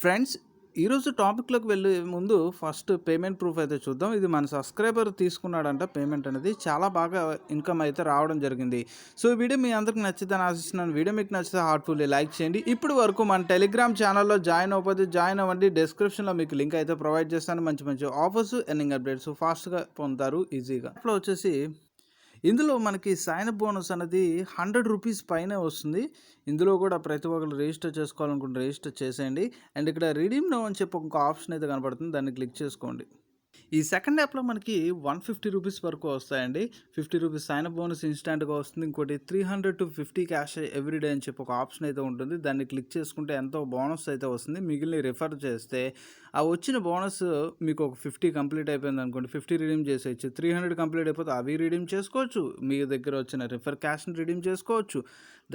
Friends, ఈరోజు టాపిక్‌లోకి వెళ్ళే ముందు ఫస్ట్ పేమెంట్ ప్రూఫ్ అయితే చూద్దాం. ఇది మన సబ్స్క్రైబర్ తీసుకున్నాడంట పేమెంట్ అనేది. చాలా బాగా ఇన్‌కమ్ అయితే రావడం జరిగింది. సో, ఈ వీడియో మీ అందరికి నచ్చిద్దని ఆశిస్తున్నాను. వీడియో మీకు నచ్చితే హార్ట్‌ఫుల్లీ లైక్ చేయండి. ఇప్పటి వరకు మన టెలిగ్రామ్ ఛానల్‌లో జాయిన్ అవ్వకపోతే జాయిన్ అవ్వండి. డిస్క్రిప్షన్‌లో మీకు లింక్ అయితే ప్రొవైడ్ చేస్తాను. మంచి మంచి ఆఫర్స్, ఎర్నింగ్ అప్డేట్స్ ఫాస్ట్‌గా పొందుతారు ఈజీగా. యాప్‌లో వచ్చేసి ఇందులో మనకి సైన్ అప్ బోనస్ అనేది రూ. 100 పైనే వస్తుంది. ఇందులో కూడా ప్రతి ఒక్కరు రిజిస్టర్ చేసుకోవాలనుకుంటే రిజిస్టర్ చేసేయండి. అండ్ ఇక్కడ రిడీమ్ నౌ అని చెప్పి ఒక ఆప్షన్ అయితే కనపడుతుంది. దాన్ని క్లిక్ చేసుకోండి. ఈ సెకండ్ యాప్‌లో మనకి రూ. 150 వరకు వస్తాయండి. రూ. 50 సైన్ అప్ బోనస్ ఇన్‌స్టాంట్‌గా వస్తుంది. ఇంకోటి 300-50 క్యాష్ ఎవ్రీడే అని చెప్పి ఒక ఆప్షన్ అయితే ఉంటుంది. దాన్ని క్లిక్ చేసుకుంటే ఎంతో బోనస్ అయితే వస్తుంది. మిగిలినవి రిఫర్ చేస్తే ఆ వచ్చిన బోనస్ మీకు ఒక 50 కంప్లీట్ అయిపోయిందనుకోండి, 50 రిడీమ్ చేసేయచ్చు. 300 కంప్లీట్ అయిపోతే అవి రిడీమ్ చేసుకోవచ్చు. మీ దగ్గర వచ్చిన రిఫర్ క్యాష్‌ని రిడీమ్ చేసుకోవచ్చు.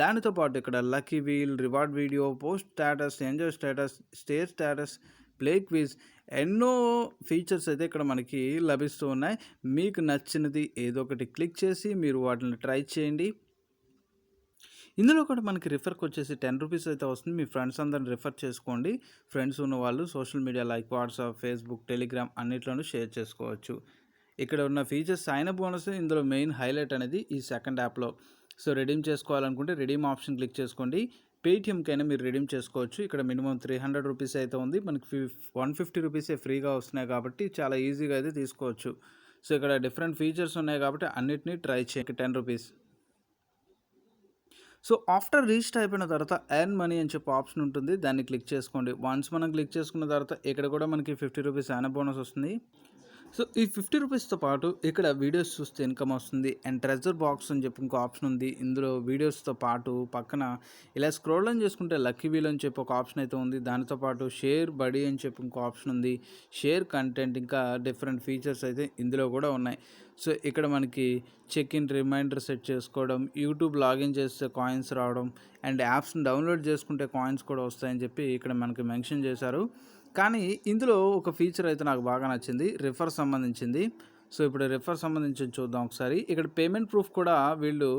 దానితో పాటు ఇక్కడ lucky wheel, reward video, post status, enjoy status, stay status, play quiz ఎన్నో ఫీచర్స్ అయితే ఇక్కడ మనకి లభిస్తూ ఉన్నాయి. మీకు నచ్చినది ఏదో ఒకటి క్లిక్ చేసి మీరు వాటిని ట్రై చేయండి. ఇందులో కూడా మనకి రిఫర్కి వచ్చేసి రూ. 10 అయితే వస్తుంది. మీ ఫ్రెండ్స్ అందరిని రిఫర్ చేసుకోండి. ఫ్రెండ్స్ ఉన్న వాళ్ళు social media like WhatsApp, Facebook, Telegram అన్నిట్లోనూ షేర్ చేసుకోవచ్చు. ఇక్కడ ఉన్న ఫీచర్స్ సైన్ అప్ బోనస్ ఇందులో మెయిన్ హైలైట్ అనేది ఈ సెకండ్ యాప్లో. సో, రిడీమ్ చేసుకోవాలనుకుంటే రిడీమ్ ఆప్షన్ క్లిక్ చేసుకోండి. పేటీఎంకైనా మీరు రిడీమ్ చేసుకోవచ్చు. ఇక్కడ మినిమం రూ. 300 అయితే ఉంది. మనకి రూ. 150 ఫ్రీగా వస్తున్నాయి కాబట్టి చాలా ఈజీగా అయితే తీసుకోవచ్చు. సో, ఇక్కడ డిఫరెంట్ ఫీచర్స్ ఉన్నాయి కాబట్టి అన్నిటినీ ట్రై చేయండి. రూ. 10. సో, ఆఫ్టర్ రిజిస్టర్ అయిపోయిన తర్వాత ఎర్న్ మనీ అని చెప్పి ఆప్షన్ ఉంటుంది. దాన్ని క్లిక్ చేసుకోండి. వన్స్ మనం క్లిక్ చేసుకున్న తర్వాత ఇక్కడ కూడా మనకి రూ. 50 సైన్ అప్ బోనస్ వస్తుంది. సో, ఈ రూ. 50తో పాటు ఇక్కడ వీడియోస్ చూస్తే ఇన్కమ్ వస్తుంది. అండ్ ట్రెజర్ బాక్స్ అని చెప్పి ఇంకో ఆప్షన్ ఉంది. ఇందులో వీడియోస్తో పాటు పక్కన ఇలా స్క్రోల్ డౌన్ చేసుకుంటే లక్కీ వీల్ అని చెప్పి ఒక ఆప్షన్ అయితే ఉంది. దానితో పాటు షేర్ బడీ అని చెప్పి ఇంకో ఆప్షన్ ఉంది. షేర్ కంటెంట్, ఇంకా డిఫరెంట్ ఫీచర్స్ అయితే ఇందులో కూడా ఉన్నాయి. సో, ఇక్కడ మనకి చెక్ ఇన్ రిమైండర్ సెట్ చేసుకోవడం, యూట్యూబ్ లాగిన్ చేస్తే కాయిన్స్ రావడం, అండ్ యాప్స్ని డౌన్లోడ్ చేసుకుంటే కాయిన్స్ కూడా వస్తాయని చెప్పి ఇక్కడ మనకి మెన్షన్ చేశారు. కానీ ఇందులో ఒక ఫీచర్ అయితే నాకు బాగా నచ్చింది, రిఫర్ సంబంధించింది. సో, ఇప్పుడు రిఫర్ సంబంధించింది చూద్దాం ఒకసారి. ఇక్కడ పేమెంట్ ప్రూఫ్ కూడా వీళ్ళు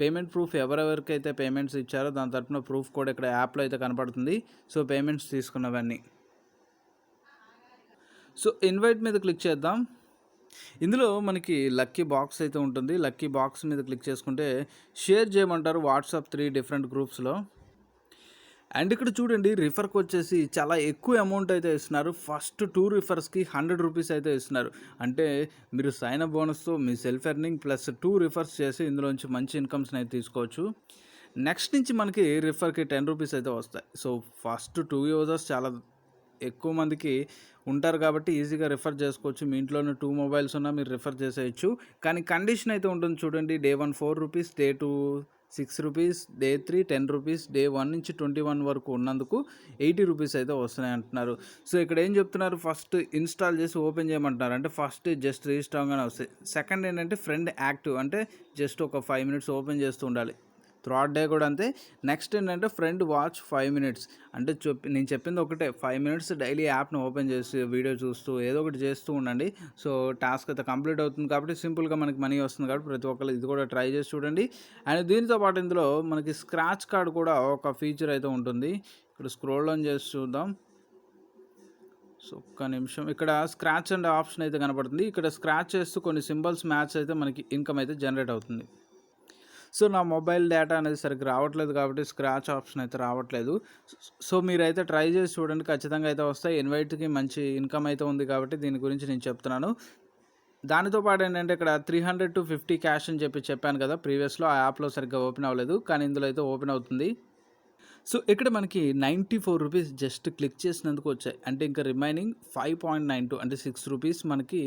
పేమెంట్ ప్రూఫ్ ఎవరెవరికైతే పేమెంట్స్ ఇచ్చారో దాని తరపున ప్రూఫ్ కూడా ఇక్కడ యాప్లో అయితే కనపడుతుంది. సో, పేమెంట్స్ తీసుకున్నవన్నీ. సో, ఇన్వైట్ మీద క్లిక్ చేద్దాం. ఇందులో మనకి లక్కీ బాక్స్ అయితే ఉంటుంది. లక్కీ బాక్స్ మీద క్లిక్ చేసుకుంటే షేర్ చేయమంటారు వాట్సాప్ 3 డిఫరెంట్ గ్రూప్స్లో. అండ్ ఇక్కడ చూడండి, రిఫర్కి వచ్చేసి చాలా ఎక్కువ అమౌంట్ అయితే ఇస్తున్నారు. ఫస్ట్ 2 రిఫర్స్కి రూ. 100 అయితే ఇస్తున్నారు. అంటే మీరు సైన్ అప్ బోనస్తో మీ సెల్ఫ్ ఎర్నింగ్ ప్లస్ 2 రిఫర్స్ చేసి ఇందులోంచి మంచి ఇన్కమ్స్ని అయితే తీసుకోవచ్చు. నెక్స్ట్ నుంచి మనకి రిఫర్కి రూ. 10 అయితే వస్తాయి. సో, ఫస్ట్ 2 యూజర్స్ చాలా ఎక్కువ మందికి ఉంటారు కాబట్టి ఈజీగా రిఫర్ చేసుకోవచ్చు. మీ ఇంట్లోనే 2 మొబైల్స్ ఉన్నా మీరు రిఫర్ చేసేయచ్చు. కానీ కండిషన్ అయితే ఉంటుంది చూడండి. డే 1 రూ. 4, డే 2 రూ. 6, డే 3 రూ. 10, డే 1 నుంచి 21 వరకు ఉన్నందుకు రూ. 80 అయితే వస్తున్నాయి అంటున్నారు. సో, ఇక్కడ ఏం చెప్తున్నారు, ఫస్ట్ ఇన్స్టాల్ చేసి ఓపెన్ చేయమంటున్నారు. అంటే ఫస్ట్ జస్ట్ రిజిస్టర్ అవగానే వస్తాయి. సెకండ్ ఏంటంటే ఫ్రెండ్ యాక్టివ్, అంటే జస్ట్ ఒక 5 మినిట్స్ ఓపెన్ చేస్తూ ఉండాలి. థర్డ్ డే కూడా అంతే. నెక్స్ట్ ఏంటంటే ఫ్రెండ్ వాచ్ 5 మినిట్స్, అంటే నేను చెప్పింది ఒకటే, 5 మినిట్స్ డైలీ యాప్ని ఓపెన్ చేసి వీడియో చూస్తూ ఏదో ఒకటి చేస్తూ ఉండండి. సో, టాస్క్ అయితే కంప్లీట్ అవుతుంది కాబట్టి సింపుల్గా మనకి మనీ వస్తుంది కాబట్టి ప్రతి ఒక్కరు ఇది కూడా ట్రై చేసి చూడండి. అండ్ దీనితో పాటు ఇందులో మనకి స్క్రాచ్ కార్డ్ కూడా ఒక ఫీచర్ అయితే ఉంటుంది. ఇక్కడ స్క్రోల్ డౌన్ చేసి చూద్దాం. సో, ఒక్క నిమిషం. ఇక్కడ స్క్రాచ్ అండ్ ఆప్షన్ అయితే కనపడుతుంది. ఇక్కడ స్క్రాచ్ చేస్తూ కొన్ని సింబల్స్ మ్యాచ్ అయితే మనకి ఇన్కమ్ అయితే జనరేట్ అవుతుంది. సో, నా మొబైల్ డేటా అనేది సరిగ్గా రావట్లేదు కాబట్టి స్క్రాచ్ ఆప్షన్ అయితే రావట్లేదు. సో, మీరైతే ట్రై చేసి చూడండి, ఖచ్చితంగా అయితే వస్తాయి. ఇన్వైట్‌కి మంచి ఇన్కమ్ అయితే ఉంది కాబట్టి దీని గురించి నేను చెప్తున్నాను. దానితో పాటు ఏంటంటే ఇక్కడ 300-50 క్యాష్ అని చెప్పాను కదా ప్రీవియస్‌లో. ఆ యాప్‌లో సరిగ్గా ఓపెన్ అవ్వలేదు. కానీ ఇందులో అయితే ఓపెన్ అవుతుంది. సో, ఇక్కడ మనకి రూ. 94 జస్ట్ క్లిక్ చేసినందుకు వచ్చాయి. అంటే ఇంకా రిమైనింగ్ 5.92 అంటే రూ. 6 మనకి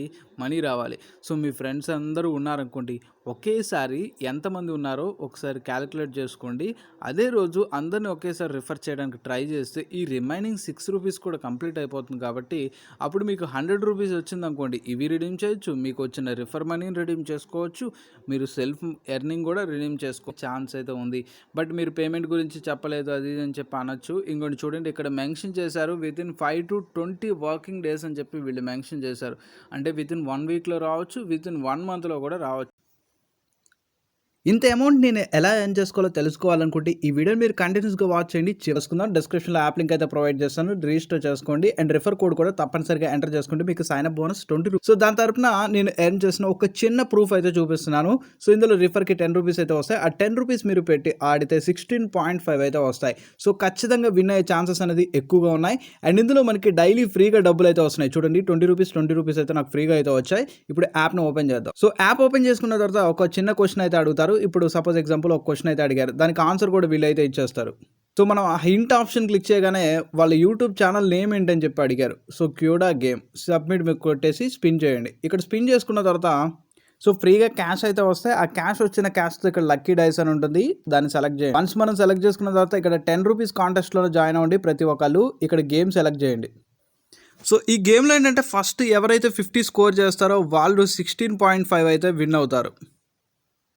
మనీ రావాలి. సో, మీ ఫ్రెండ్స్ అందరూ ఉన్నారనుకోండి, ఒకేసారి ఎంతమంది ఉన్నారో ఒకసారి క్యాలిక్యులేట్ చేసుకోండి. అదే రోజు అందరిని ఒకేసారి రిఫర్ చేయడానికి ట్రై చేస్తే ఈ రిమైనింగ్ రూ. 6 కూడా కంప్లీట్ అయిపోతుంది కాబట్టి అప్పుడు మీకు రూ. 100 వచ్చిందనుకోండి, ఇవి రిడీమ్ చేయొచ్చు. మీకు వచ్చిన రిఫర్ మనీని రిడీమ్ చేసుకోవచ్చు. మీరు సెల్ఫ్ ఎర్నింగ్ కూడా రిడీమ్ చేసుకో ఛాన్స్ అయితే ఉంది. బట్ మీరు పేమెంట్ గురించి చెప్పలేదు అది అని చెప్పి అనొచ్చు. ఇంకోటి చూడండి, ఇక్కడ మెన్షన్ చేశారు వితిన్ 5 to 20 వర్కింగ్ డేస్ అని చెప్పి వీళ్ళు మెన్షన్ చేశారు. అంటే వితిన్ 1 వీక్లో రావచ్చు, వితిన్ 1 మంత్లో కూడా రావచ్చు. ఇంత అమౌంట్ నేను ఎలా ఎర్న్ చేసుకోవాలో తెలుసుకోవాలనుకుంటే ఈ వీడియోని మీరు కంటిన్యూస్గా వాచ్ చేయండి. చేసుకుందాం. డిస్క్రిప్షన్లో యాప్ లింక్ అయితే ప్రొవైడ్ చేస్తాను. రిజిస్టర్ చేసుకోండి అండ్ రిఫర్ కోడ్ కూడా తప్పనిసరిగా ఎంటర్ చేసుకుంటే మీకు sign up bonus 20 rupees. So దాని తరపున నేను ఎర్న్ చేసిన ఒక చిన్న ప్రూఫ్ అయితే చూపిస్తున్నాను. సో ఇందులో రిఫర్కి 10 రూపీస్ అయితే వస్తాయి. ఆ 10 రూపీస్ మీరు పెట్టి ఆడితే 16.5 అయితే వస్తాయి. సో ఖచ్చితంగా విన్ అయ్యే ఛాన్సెస్ అనేది ఎక్కువగా ఉన్నాయి. అండ్ ఇందులో మనకి డైలీ ఫ్రీగా డబ్బులు అయితే వస్తున్నాయి. చూడండి 20 రూపీస్ అయితే నాకు ఫ్రీగా అయితే వచ్చాయి. ఇప్పుడు యాప్ను ఓపెన్ చేద్దాం. సో యాప్ ఓపెన్ చేసుకున్న తర్వాత ఒక చిన్న క్వశ్చన్ అయితే అడుగుతారు. ఇప్పుడు సపోజ్ ఎగ్జాంపుల్ ఒక క్వశ్చన్ అయితే అడిగారు, దానికి ఆన్సర్ కూడా వీళ్ళైతే ఇచ్చేస్తారు. సో మనం ఆ హింట్ ఆప్షన్ క్లిక్ చేయగానే వాళ్ళ యూట్యూబ్ ఛానల్ నేమ్ ఏంటని చెప్పి అడిగారు. సో క్యూడా గేమ్ సబ్మిట్ మీకు కొట్టేసి స్పిన్ చేయండి. ఇక్కడ స్పిన్ చేసుకున్న తర్వాత సో ఫ్రీగా క్యాష్ అయితే వస్తాయి. ఆ క్యాష్ వచ్చిన క్యాష్తో ఇక్కడ లక్కీ డైస్ అని ఉంటుంది, దాన్ని సెలెక్ట్ చేయండి. వన్స్ మనం సెలెక్ట్ చేసుకున్న తర్వాత ఇక్కడ 10 రూపీస్ కాంటెస్ట్లో జాయిన్ అవ్వండి. ప్రతి ఒక్కళ్ళు ఇక్కడ గేమ్ సెలెక్ట్ చేయండి. సో ఈ గేమ్లో ఏంటంటే ఫస్ట్ ఎవరైతే 50 స్కోర్ చేస్తారో వాళ్ళు 16.5 అయితే విన్ అవుతారు.